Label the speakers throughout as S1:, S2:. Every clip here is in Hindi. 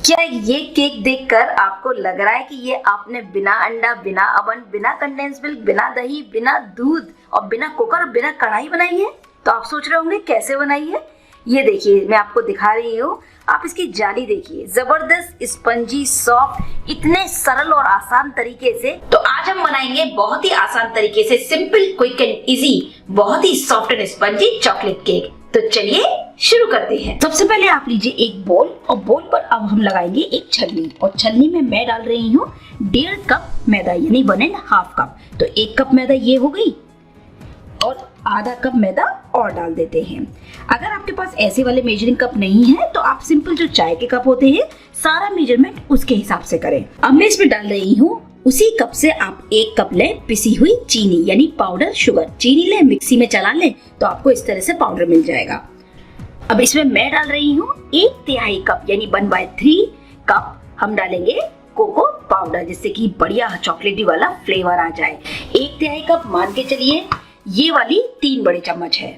S1: क्या ये केक देखकर आपको लग रहा है कि ये आपने बिना अंडा, बिना अवन, बिना कंडेंस मिल्क, बिना दही, बिना दूध और बिना कुकर और बिना कढ़ाई बनाई है? तो आप सोच रहे होंगे कैसे बनाई है। ये देखिए, मैं आपको दिखा रही हूँ। आप इसकी जाली देखिए, जबरदस्त, स्पंजी, सॉफ्ट, इतने सरल और आसान तरीके से। तो आज हम बनाएंगे बहुत ही आसान तरीके से, सिंपल, क्विक एंड इजी, बहुत ही soft and spongy chocolate cake. तो चलिए शुरू करते हैं। सबसे पहले आप लीजिए एक बोल, और बोल पर अब हम लगाएंगे एक छलनी, और छलनी में मैं डाल रही हूँ 1.5 कप मैदा, यानी 1.5 कप। तो 1 कप मैदा ये हो गई, और आधा कप मैदा और डाल देते हैं। अगर आपके पास ऐसे वाले मेजरिंग कप नहीं है तो आप सिंपल जो चाय के कप होते हैं, सारा मेजरमेंट उसके हिसाब से करें। अब मैं इसमें डाल रही हूँ उसी कप से आप 1 कप लें पिसी हुई चीनी, यानी पाउडर शुगर। चीनी लें, मिक्सी में चला लें तो आपको इस तरह से पाउडर मिल जाएगा। अब इसमें मैं डाल रही हूँ 1/3 कप, यानी 1/3 कप हम डालेंगे कोको पाउडर, जिससे कि बढ़िया चॉकलेटी वाला फ्लेवर आ जाए। 1/3 कप मान के चलिए, ये वाली 3 बड़े चम्मच है।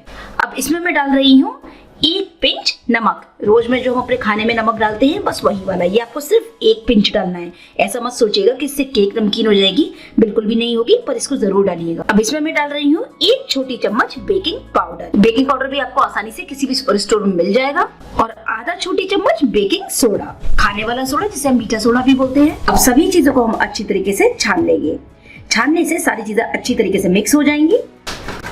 S1: अब इसमें मैं डाल रही हूँ 1 पिंच नमक। रोज में जो हम अपने खाने में नमक डालते हैं, बस वही वाला। ये आपको सिर्फ 1 पिंच डालना है। ऐसा मत सोचिएगा कि इससे केक नमकीन हो जाएगी, बिल्कुल भी नहीं होगी, पर इसको जरूर डालिएगा। अब इसमें मैं डाल रही हूँ 1 छोटी चम्मच बेकिंग पाउडर। बेकिंग पाउडर भी आपको आसानी से किसी भी सुपर स्टोर में मिल जाएगा। और आधा छोटी चम्मच बेकिंग सोडा, खाने वाला सोडा, जिसे हम मीठा सोडा भी बोलते हैं। अब सभी चीजों को हम अच्छी तरीके से छान लेंगे। छानने से सारी चीजें अच्छी तरीके से मिक्स हो जाएंगी।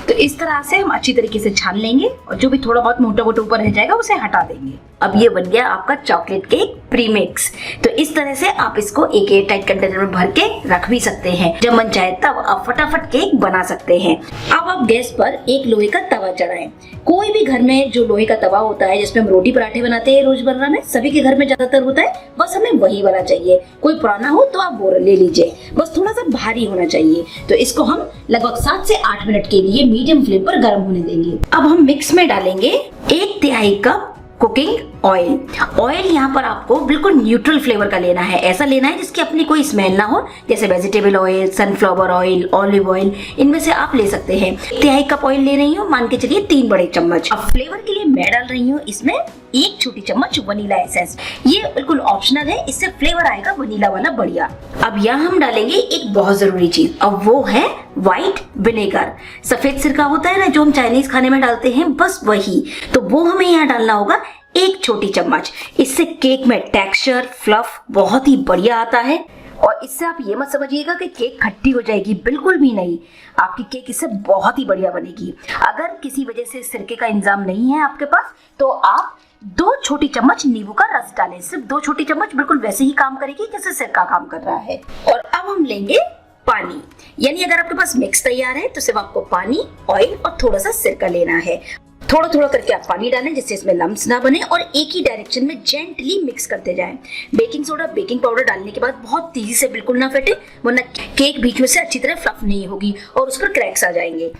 S1: तो इस तरह से हम अच्छी तरीके से छान लेंगे, और जो भी थोड़ा बहुत मोटा मोटा ऊपर रह जाएगा उसे हटा देंगे। अब ये बन गया आपका चॉकलेट केक प्रीमिक्स। तो इस तरह से आप इसको एक एयर टाइट कंटेनर में भर के रख भी सकते हैं। जब मन चाहे तब आप फटाफट केक बना सकते हैं। अब आप गैस पर एक लोहे का तवा चढ़ाएं। कोई भी घर में जो लोहे का तवा होता है, जिसमें हम रोटी पराठे बनाते हैं रोजमर्रा में, सभी के घर में ज्यादातर होता है, बस हमें वही वाला चाहिए। कोई पुराना हो तो आप वो ले लीजिए, बस थोड़ा सा भारी होना चाहिए। तो इसको हम लगभग 7 से 8 मिनट के लिए मीडियम फ्लेम पर गर्म होने देंगे। अब हम मिक्स में डालेंगे 1/3 कप कुकिंग ऑयल। ऑयल यहाँ पर आपको बिल्कुल न्यूट्रल फ्लेवर का लेना है। ऐसा लेना है जिसकी अपनी कोई स्मेल ना हो, जैसे vegetable oil, sunflower oil, olive oil, इनमें से आप ले सकते हैं। 1/3 कप ऑयल ले रही हूँ, मान के चलिए 3 बड़े चम्मच। अब फ्लेवर के लिए मैं डाल रही हूँ इसमें 1 छोटी चम्मच वनीला एसेंस। ये बिल्कुल ऑप्शनल है, इससे फ्लेवर आएगा वनीला वाला बढ़िया। अब यहाँ हम डालेंगे एक बहुत जरूरी चीज, अब वो है व्हाइट विनेगर। सफेद सिरका होता है ना, जो हम चाइनीज खाने में डालते हैं, बस वही। तो वो हमें यहाँ डालना होगा 1 छोटी चम्मच। इससे केक में टेक्सचर, फ्लफ बहुत ही बढ़िया आता है। और इससे आप ये मत समझिएगा कि केक खट्टी हो जाएगी, बिल्कुल भी नहीं। आपकी केक इससे बहुत ही बढ़िया बनेगी। अगर किसी वजह से सिरके का इंतजाम नहीं है आपके पास, तो आप 2 छोटी चम्मच नींबू का रस डालें। सिर्फ 2 छोटी चम्मच बिल्कुल वैसे ही काम करेगी जैसे सिरका काम कर रहा है। और अब हम लेंगे पानी, यानी अगर आपके पास मिक्स तैयार है तो सिर्फ आपको पानी, ऑयल और थोड़ा सा सिरका लेना है। थोड़ा थोड़ा करके आप पानी डालें, जिससे इसमें लम्प्स ना बने, और एक ही डायरेक्शन में जेंटली मिक्स करते जाएं। बेकिंग सोडा, बेकिंग पाउडर डालने के बाद बहुत तेजी से बिल्कुल ना फटे, वरना केक बीच में से अच्छी तरह फ्लफ नहीं होगी और उस पर क्रैक्स आ जाएंगे।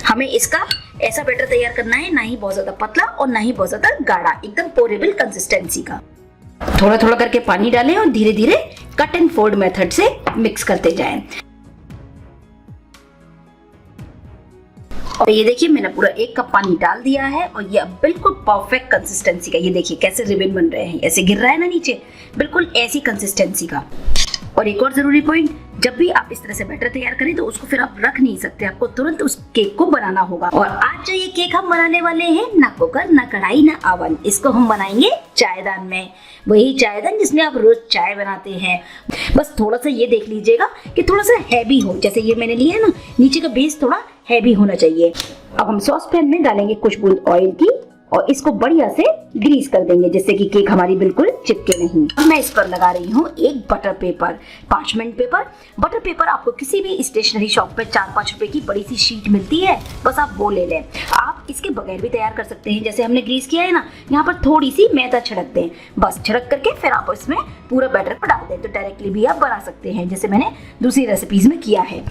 S1: हमें इसका ऐसा बैटर तैयार करना है, ना ही बहुत ज्यादा पतला और ना ही बहुत ज्यादा गाढ़ा, एकदम पोरेबल कंसिस्टेंसी का। थोड़ा थोड़ा करके पानी डालें और धीरे धीरे कट एंड फोल्ड मेथड से मिक्स करते जाएं। और ये देखिए, मैंने पूरा 1 कप पानी डाल दिया है, और ये अब बिल्कुल परफेक्ट कंसिस्टेंसी का। ये देखिए कैसे रिबन बन रहे हैं, ऐसे गिर रहा है ना नीचे, बिल्कुल ऐसी कंसिस्टेंसी का। और एक और जरूरी पॉइंट, जब भी आप इस तरह से बैटर तैयार करें तो उसको फिर आप रख नहीं सकते, आपको तुरंत उस केक को बनाना होगा। और आज जो ये केक हम बनाने वाले हैं, ना कुकर, ना कढ़ाई, ना अवन, इसको हम बनाएंगे चायदान में। वही चायदान जिसमें आप रोज चाय बनाते हैं। बस थोड़ा सा ये देख लीजिएगा कि थोड़ा सा हैवी हो, जैसे ये मैंने लिया है ना, नीचे का बेस थोड़ा हैवी होना चाहिए। अब हम सॉस पैन में डालेंगे कुछ बूंद ऑयल की, और इसको बढ़िया से ग्रीस कर देंगे, जिससे कि केक हमारी बिल्कुल चिपके नहीं। अब मैं इस पर लगा रही हूँ एक butter paper, parchment paper. Butter paper आपको किसी भी स्टेशनरी शॉप पे 4-5 रुपए की बड़ी सी शीट मिलती है, बस आप वो ले लें। आप इसके बगैर भी तैयार कर सकते हैं, जैसे हमने ग्रीस किया है ना, यहाँ पर थोड़ी सी मैदा छिड़क दें, बस छिड़क करके फिर आप इसमें पूरा बैटर पर डाल दें। तो डायरेक्टली भी आप बना सकते हैं, जैसे मैंने दूसरी रेसिपीज में किया है।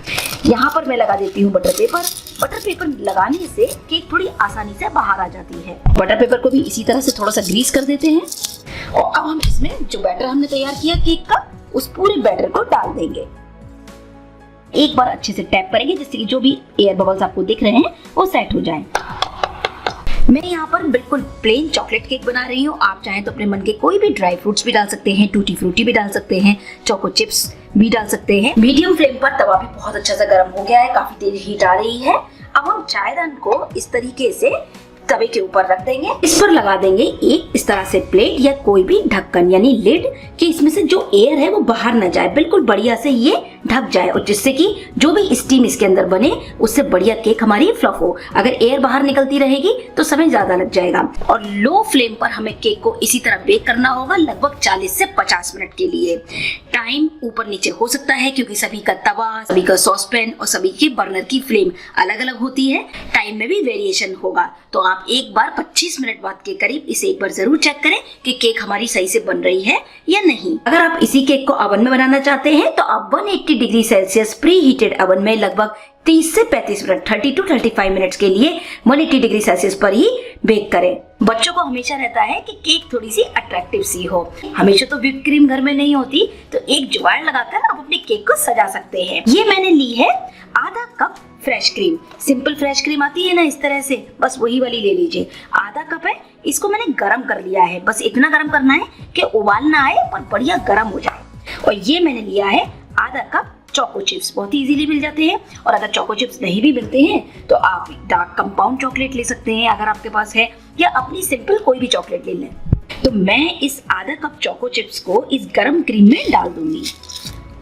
S1: यहाँ पर मैं लगा देती हूँ बटर पेपर। बटर पेपर लगाने से केक थोड़ी आसानी से बाहर आ जाती है। बटर पेपर को भी इसी तरह से थोड़ा सा ग्रीस कर देते हैं, और अब हम इसमें जो बैटर हमने तैयार किया केक का, उस पूरे बैटर को डाल देंगे। एक बार अच्छे से टैप करेंगे, जिससे कि जो भी एयर बबल्स आपको दिख रहे हैं वो सेट हो जाएं। मैं यहाँ पर बिल्कुल प्लेन चॉकलेट केक बना रही हूँ। आप चाहें तो अपने मन के कोई भी ड्राई फ्रूट्स भी डाल सकते हैं, टूटी फ्रूटी भी डाल सकते हैं, चोको चिप्स भी डाल सकते हैं। मीडियम फ्लेम पर तवा भी बहुत अच्छा सा गर्म हो गया है, काफी तेज हीट आ रही है। अब हम चायदान को इस तरीके से तवे के ऊपर रख देंगे। इस पर लगा देंगे एक इस तरह से प्लेट या कोई भी ढक्कन यानी लिड, कि इसमें से जो एयर है वो बाहर न जाए, बिल्कुल बढ़िया से ये ढक जाए, और जिससे कि जो भी स्टीम इसके अंदर बने उससे बढ़िया केक हमारी फ्लफ हो। अगर एयर बाहर निकलती रहेगी तो समय ज्यादा लग जाएगा। और लो फ्लेम पर हमें केक को इसी तरह बेक करना होगा लगभग 40 से 50 मिनट के लिए। टाइम ऊपर नीचे हो सकता है क्योंकि सभी का तवा, सभी का सॉसपैन और सभी के बर्नर की फ्लेम अलग अलग होती है। टाइम में भी वेरिएशन होगा, तो आप एक बार 25 मिनट बाद के करीब इसे एक बार जरूर चेक करें कि केक हमारी सही से बन रही है या नहीं। अगर आप इसी केक को ओवन में बनाना चाहते हैं तो आप 180 degree Celsius pre heated oven में लगभग 30 से 35 मिनट 30 to 35 मिनट्स के लिए 180 डिग्री सेल्सियस पर ही बेक करें। बच्चों को हमेशा रहता है कि केक थोड़ी सी अट्रैक्टिव सी हो। हमेशा तो व्हिप क्रीम घर में नहीं होती, तो एक जुगाड़ लगाकर आप अपने केक को सजा सकते हैं। ये मैंने ली है आधा cup fresh cream. Simple fresh cream आती है ना इस तरह से, बस वही वाली ले लीजिए। आधा कप है, इसको मैंने गरम कर लिया है। बस इतना गरम करना है कि उबाल ना आए पर बढ़िया गरम हो जाए। और ये मैंने लिया है आधा कप चोको चिप्स, बहुत ही इजीली मिल जाते हैं। और अगर चोको चिप्स नहीं भी मिलते हैं तो आप डार्क कंपाउंड चॉकलेट ले सकते हैं अगर आपके पास है, या अपनी सिंपल कोई भी चॉकलेट ले लें। तो मैं इस आधा कप चोको चिप्स को इस गरम क्रीम में डाल दूंगी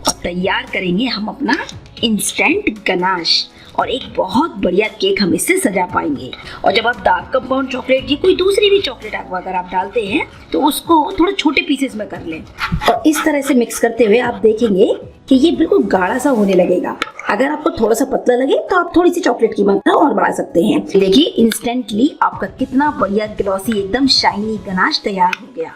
S1: और तैयार करेंगे हम अपना इंस्टेंट गनाश, और एक बहुत बढ़िया केक हम इससे सजा पाएंगे। और जब आप डार्क कंपाउंड चॉकलेट या कोई दूसरी भी चॉकलेट अगर आप डालते हैं तो उसको थोड़े छोटे पीसेस में कर लें, और इस तरह से मिक्स करते हुए आप देखेंगे कि ये बिल्कुल गाढ़ा सा होने लगेगा। अगर आपको थोड़ा सा पतला लगे तो आप थोड़ी सी चॉकलेट की मात्रा और बढ़ा सकते हैं। देखिए इंस्टेंटली आपका कितना बढ़िया ग्लॉसी एकदम शाइनी गनाश तैयार हो गया।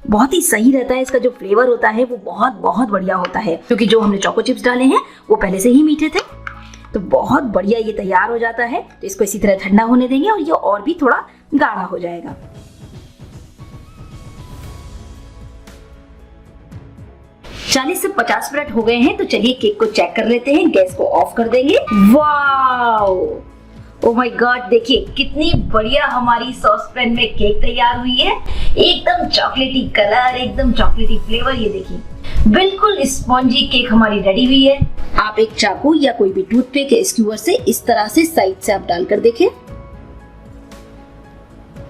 S1: बहुत ही सही रहता है, इसका जो फ्लेवर होता है वो बहुत बहुत बढ़िया होता है, क्योंकि जो हमने चोको चिप्स डाले हैं वो पहले से ही मीठे थे। तो बहुत बढ़िया ये तैयार हो जाता है। तो इसको इसी तरह ठंडा होने देंगे और ये और भी थोड़ा गाढ़ा हो जाएगा। चालीस से 50 मिनट हो गए हैं, तो चलिए केक को चेक कर लेते हैं। गैस को ऑफ कर देंगे। वाओ, ओ माय गॉड, देखिए कितनी बढ़िया हमारी सॉस पैन में केक तैयार हुई है। एकदम चॉकलेटी कलर, एकदम चॉकलेटी फ्लेवर। ये देखिए बिल्कुल स्पॉन्जी केक हमारी रेडी हुई है। आप एक चाकू या कोई भी टूथपिक या स्क्यूअर से इस तरह से साइड से आप डालकर देखें।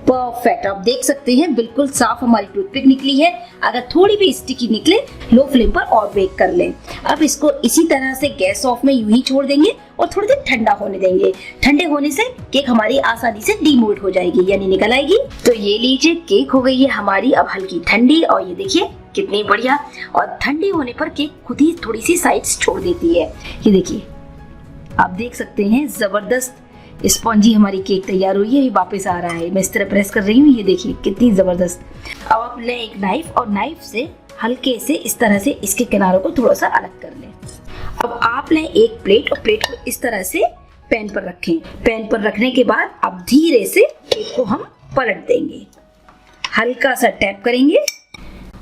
S1: परफेक्ट, आप देख सकते हैं बिल्कुल साफ हमारी टूथपिक निकली है। अगर थोड़ी भी स्टिकी निकले लो फ्लेम पर और बेक कर लें। अब इसको इसी तरह से गैस ऑफ में यूं ही छोड़ देंगे और थोड़ी देर ठंडा होने देंगे। ठंडे होने से केक हमारी आसानी से डीमोल्ड हो जाएगी, यानी निकल आएगी। तो ये लीजिए, केक हो गई है हमारी अब हल्की ठंडी, और ये देखिए कितनी बढ़िया। और ठंडी होने पर केक खुद ही थोड़ी सी साइड्स छोड़ देती है। ये देखिए आप देख सकते हैं जबरदस्त स्पॉन्जी हमारी केक तैयार हुई है। ये वापस आ रहा है, मैं इस तरह प्रेस कर रही हूँ। ये देखिए कितनी जबरदस्त। अब आप लें एक नाइफ और नाइफ से हल्के से इस तरह से इसके किनारों को थोड़ा सा अलग कर लें। अब आप लें एक प्लेट और प्लेट को इस तरह से पैन पर रखें। पैन पर रखने के बाद अब धीरे से केक को हम पलट देंगे, हल्का सा टैप करेंगे,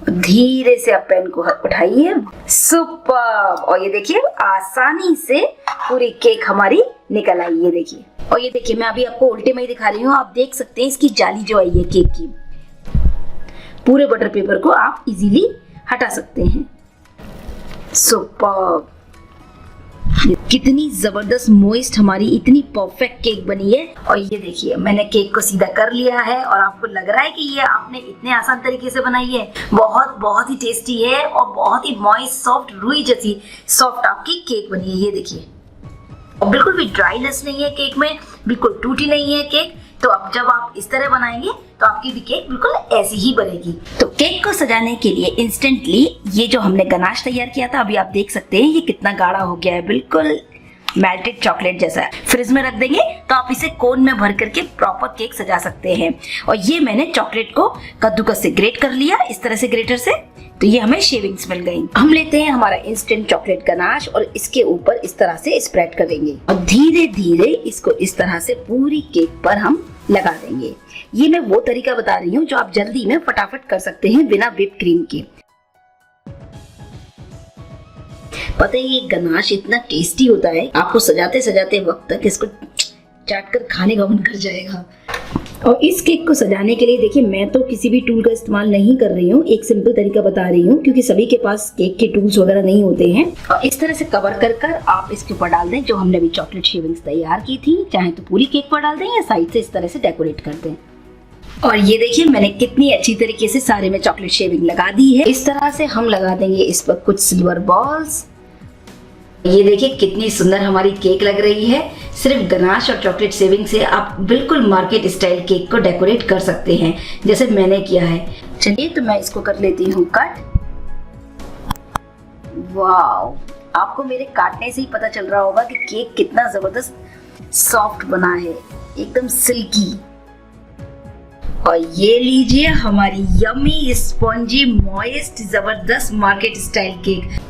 S1: धीरे से आप पैन को उठाइए। सुपर, और ये देखिए आसानी से पूरी केक हमारी निकल आई। ये देखिए, और ये देखिए मैं अभी आपको उल्टे में ही दिखा रही हूँ। आप देख सकते हैं इसकी जाली जो आई है केक की। पूरे बटर पेपर को आप इजीली हटा सकते हैं। सुपर, कितनी जबरदस्त मोइस्ट हमारी इतनी परफेक्ट केक बनी है। और ये देखिए मैंने केक को सीधा कर लिया है, और आपको लग रहा है कि ये आपने इतने आसान तरीके से बनाई है। बहुत बहुत ही टेस्टी है और बहुत ही मॉइस्ट सॉफ्ट रुई जैसी सॉफ्ट आपकी केक बनी है। ये देखिए, और बिल्कुल भी ड्राईनेस नहीं है केक में, बिल्कुल टूटी नहीं है केक। तो अब जब आप इस तरह बनाएंगे तो आपकी भी केक बिल्कुल ऐसी ही बनेगी। तो केक को सजाने के लिए इंस्टेंटली ये जो हमने गनाश तैयार किया था, अभी आप देख सकते हैं ये कितना गाढ़ा हो गया है, बिल्कुल मेल्टेड चॉकलेट जैसा। फ्रिज में रख देंगे तो आप इसे कोन में भर करके प्रॉपर केक सजा सकते हैं। और ये मैंने चॉकलेट को कद्दूकस से ग्रेट कर लिया, इस तरह से ग्रेटर से, तो ये हमें शेविंग्स मिल गई। हम लेते हैं हमारा इंस्टेंट चॉकलेट गनाश और इसके ऊपर इस तरह से स्प्रेड करेंगे और धीरे धीरे इसको इस तरह से पूरी केक पर हम लगा देंगे। ये मैं वो तरीका बता रही हूँ जो आप जल्दी में फटाफट कर सकते हैं बिना व्हिप क्रीम के। पता है ये गनाश इतना टेस्टी होता है, आपको सजाते सजाते वक्त तक इसको चाट कर खाने का मन कर जाएगा। और इस केक को सजाने के लिए देखिए मैं तो किसी भी टूल का इस्तेमाल नहीं कर रही हूँ, एक सिंपल तरीका बता रही हूँ क्योंकि सभी के पास केक के टूल्स वगैरह नहीं होते हैं। और इस तरह से कवर कर आप इसके ऊपर डाल दें जो हमने अभी चॉकलेट शेविंग्स तैयार की थी। चाहे तो पूरी केक पर डाल दें या साइड से इस तरह से डेकोरेट कर दें। और ये देखिए मैंने कितनी अच्छी तरीके से सारे में चॉकलेट शेविंग लगा दी है। इस तरह से हम लगा देंगे इस पर कुछ सिल्वर बॉल्स। ये देखिए कितनी सुंदर हमारी केक लग रही है। सिर्फ गनाश और चॉकलेट शेविंग से आप बिल्कुल मार्केट स्टाइल केक को डेकोरेट कर सकते हैं जैसे मैंने किया है। चलिए तो मैं इसको कर लेती हूँ कट। वाव, आपको मेरे काटने से ही पता चल रहा होगा कि केक कितना जबरदस्त सॉफ्ट बना है, एकदम सिल्की। और ये लीजिए हमारी यम्मी स्पॉन्जी मॉइस्ट जबरदस्त मार्केट स्टाइल केक।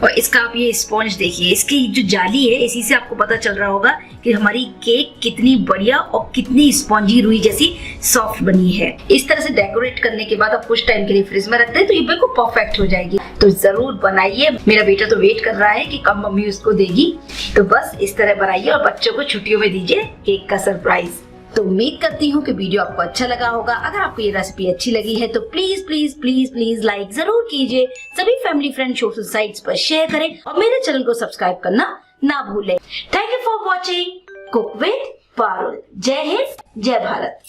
S1: और इसका आप ये स्पॉन्ज देखिए, इसकी जो जाली है इसी से आपको पता चल रहा होगा कि हमारी केक कितनी बढ़िया और कितनी स्पॉन्जी रुई जैसी सॉफ्ट बनी है। इस तरह से डेकोरेट करने के बाद आप कुछ टाइम के लिए फ्रिज में रखते हैं तो ये बिल्कुल परफेक्ट हो जाएगी। तो जरूर बनाइए। मेरा बेटा तो वेट कर रहा है कि कब मम्मी उसको देगी। तो बस इस तरह बनाइए और बच्चों को छुट्टियों में दीजिए केक का सरप्राइज। तो उम्मीद करती हूँ कि वीडियो आपको अच्छा लगा होगा। अगर आपको ये रेसिपी अच्छी लगी है तो please please please please like जरूर कीजिए, सभी फैमिली फ्रेंड सोशल साइट्स पर शेयर करें और मेरे चैनल को सब्सक्राइब करना ना भूलें। Thank you for watching cook with Parul. जय हिंद, जय भारत।